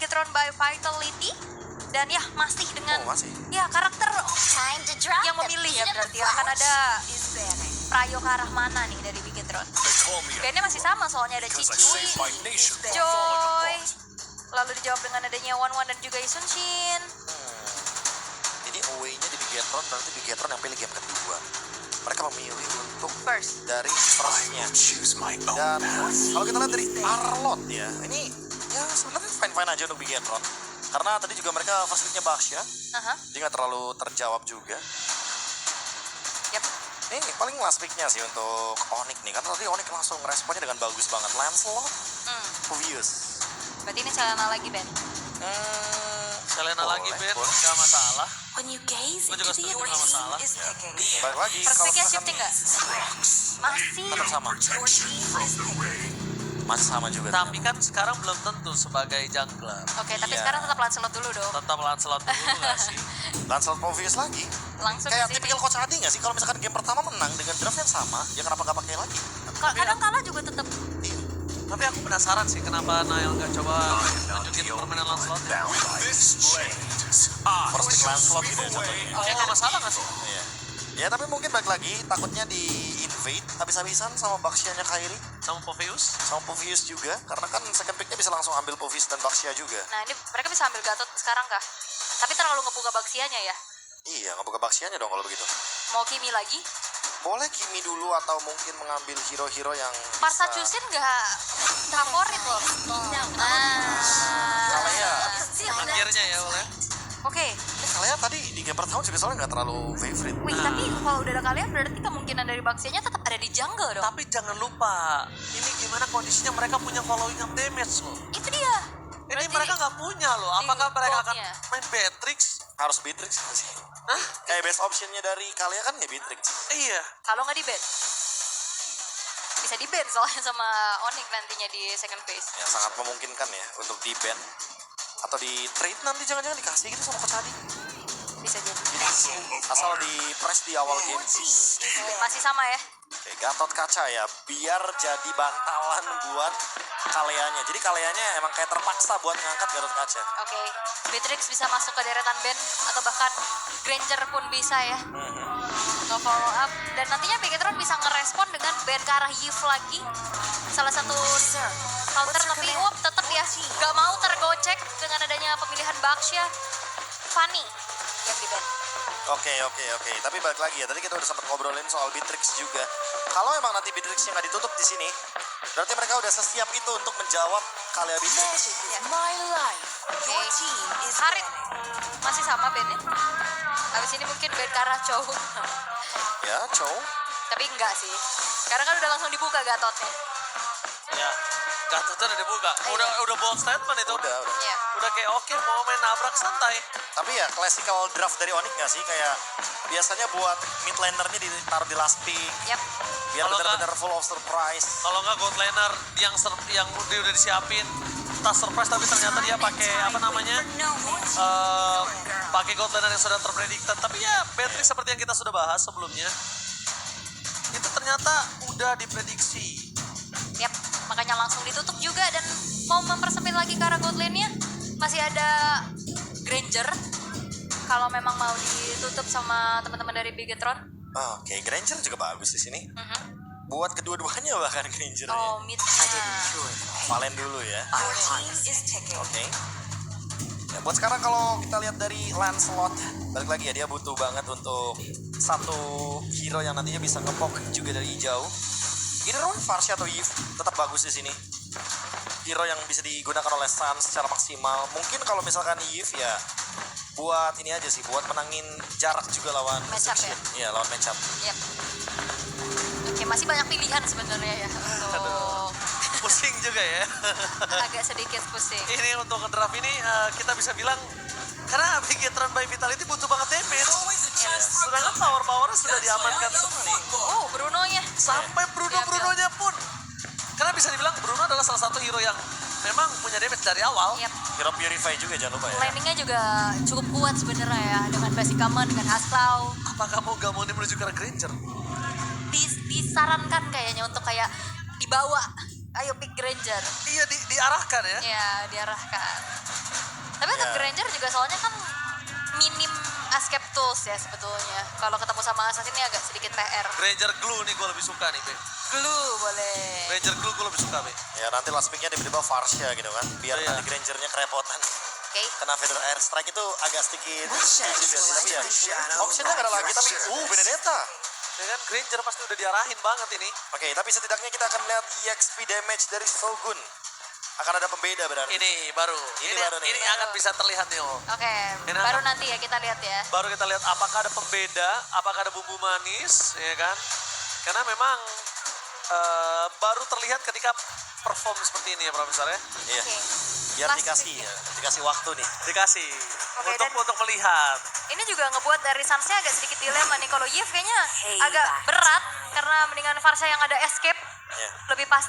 Bigetron by Vitality. Dan ya masih dengan ya karakter yang memilih ya berarti akan ada Prayo ke arah mana nih dari Bigetron. Bandnya masih sama soalnya ada Cici, Joy, lalu dijawab dengan adanya One dan juga Isun Shin. Ini away-nya di Bigetron, berarti Bigetron yang pilih game kedua. Mereka memilih untuk First dari first-nya. Dan kalau kita lihat dari Arlot ya, ini ya sebenarnya fine-fine aja untuk Bigetron. Karena tadi juga mereka first pick-nya Baxia, jadi nggak terlalu terjawab juga. Yap. Ini paling last pick-nya sih untuk Onyx nih, karena tadi Onyx langsung responnya dengan bagus banget. Lancelot, obvious. Berarti ini Selena lagi, Ben? Selena lagi, Ben, nggak masalah. Gue juga setuju nggak masalah. Balik lagi, First kalau pick-nya misalkan shifting nggak? Masih. tetap sama. Masih sama juga. Tapi kan sekarang belum tentu sebagai jungler. Oke, tapi Iya. sekarang tetap Lancelot dulu dong. Tetap Lancelot dulu nggak sih? Lancelot obvious lagi. Langsung Kayak ke sini. tipikal Coach Adi nggak sih? Kalau misalkan game pertama menang dengan draft yang sama, ya kenapa nggak pakai lagi? Kadang kalah juga tetap. Iya. Tapi aku penasaran sih kenapa Nail nggak coba nunjukin permainan Lancelot. First pick Lancelot gitu ya contohnya. Ya nggak masalah nggak sih? Iya. Ya tapi mungkin balik lagi, takutnya di invade habis-habisan sama Baxia-nya Kairi. Sama Poveus? Sama Povius juga, karena kan second pick-nya bisa langsung ambil Povius dan Baxia juga. Nah, ini mereka bisa ambil Gatot sekarang kah? Tapi terlalu ngebuka Baxianya ya. Iya, ngebuka Baxianya dong kalau begitu. Mau Kimi lagi? Boleh Kimi dulu atau mungkin mengambil hero-hero yang Parsa bisa... Chusin nggak favorit loh. Kalea. Akhirnya ya oleh. Oke. Kalea tadi di game pertama juga soalnya nggak terlalu favorite. Wih, tapi kalau udah ada kalian berarti kemungkinan dari Baxianya tetap ada di jungle dong. Tapi jangan lupa, ini gimana kondisinya mereka punya following yang damage loh. Itu dia. Ini Berarti mereka nggak punya loh. Apakah mereka akan goldnya. main Beatrix? Harus Beatrix nggak sih? Hah? Kayak best optionnya dari Kalea kan ya Beatrix. Iya. Kalau nggak di ban, bisa di ban soalnya sama Onyx nantinya di second phase. Ya sangat memungkinkan ya untuk di ban atau di trade nanti jangan-jangan dikasih gitu sama Coach Adi. Bisa jadi. Asal di press di awal game. Masih sama ya. Oke, Gatot Kaca ya, biar jadi bantalan buat Kaleanya. Jadi Kaleanya emang kayak terpaksa buat ngangkat Gatot Kaca. Oke, Beatrix bisa masuk ke deretan band atau bahkan Granger pun bisa ya. Nge-follow up dan nantinya Bigetron bisa ngerespon dengan band ke arah Yves lagi. Salah satu counter tapi tetap ya gak mau tergocek dengan adanya pemilihan Baxia. Fanny yang di band. Oke. Tapi balik lagi ya, tadi kita udah sempat ngobrolin soal Beatrix juga. Kalau emang nanti Beatrixnya nggak ditutup di sini, berarti mereka udah sesiap itu untuk menjawab Kalea Beatrix. Oke, Harit masih sama bandnya. Habis ini mungkin band ke arah Chow. Ya, Chow. Tapi enggak sih. Sekarang kan udah langsung dibuka Gatotnya. Ya. Gatotnya udah dibuka. Udah bold statement itu. Udah. Iya. Udah kayak oke mau main nabrak santai. Tapi ya classical draft dari Onyx nggak sih? Kayak biasanya buat mid lanernya ditaruh di last pick. Yap. Biar Kalau benar-benar full of surprise. Kalau nggak gold laner yang udah disiapin tas surprise tapi ternyata dia pakai apa namanya pakai gold laner yang sudah terpredicted. Tapi ya Beatrix seperti yang kita sudah bahas sebelumnya itu ternyata udah diprediksi. Yap, makanya langsung ditutup juga dan mau mempersempit lagi ke arah gold lane-nya masih ada Granger kalau memang mau ditutup sama teman-teman dari Bigetron. Oke, Granger juga bagus di sini. Buat kedua-duanya bahkan Granger ya. Oh, mid-nya. Valen dulu ya. Oke. Ya, buat sekarang kalau kita lihat dari Lancelot, balik lagi ya dia butuh banget untuk satu hero yang nantinya bisa ngepok juga dari jauh. Either one Farsi atau Yves tetap bagus di sini. Hero yang bisa digunakan oleh Sun secara maksimal. Mungkin kalau misalkan Yves ya buat ini aja sih, buat menangin jarak juga lawan Matchup Zexin. ya? Iya, lawan matchup. Yap. Oke, masih banyak pilihan sebenarnya ya untuk Pusing juga ya. agak sedikit pusing. Ini untuk draft ini kita bisa bilang karena Bigetron by Vitality butuh banget damage. Sedangkan power-powernya sudah diamankan semua nih. Oh, Bruno-nya. Sampai Bruno-Brunonya pun. Karena bisa dibilang Bruno adalah salah satu hero yang memang punya damage dari awal. Yap. Hero Purify juga jangan lupa ya. Landingnya juga cukup kuat sebenarnya ya dengan basic common dengan Asclaw. Apakah mau gak mau ini menuju ke arah Granger? Disarankan kayaknya untuk kayak dibawa. Ayo pick Granger. Iya diarahkan ya. Ya, diarahkan. Tapi untuk Ya. Granger juga soalnya kan minim escape tools ya sebetulnya. Kalau ketemu sama assassin ini agak sedikit PR. Granger Glue nih gue lebih suka nih, Be. Glue boleh. Ranger Glue gue lebih suka, Be. Ya nanti last picknya tiba-tiba Varsha gitu kan. Biar Iya. nanti Grangernya kerepotan. Oke. Kena Feather Air Strike itu agak sedikit juga sih. Tapi ya optionnya gak ada lagi. Tapi Benedetta. Ya kan, Granger pasti udah diarahin banget ini. Oke, tapi setidaknya kita akan melihat EXP damage dari Shogun. Akan ada pembeda berarti. Ini baru. Ini baru nih. Ini akan bisa terlihat nih, Om. Oke, Ini baru akan- nanti ya kita lihat ya. Baru kita lihat apakah ada pembeda, apakah ada bumbu manis, ya kan? Karena memang baru terlihat ketika perform seperti ini ya, Profesor ya. Iya. Oke. Biar Last dikasih pick ya. Dikasih waktu nih. Dikasih Oke, dan- untuk melihat. Ini juga ngebuat dari Sansnya agak sedikit dilema nih. Kalau Yves kayaknya agak berat karena mendingan Varsha yang ada escape Iya. lebih pasti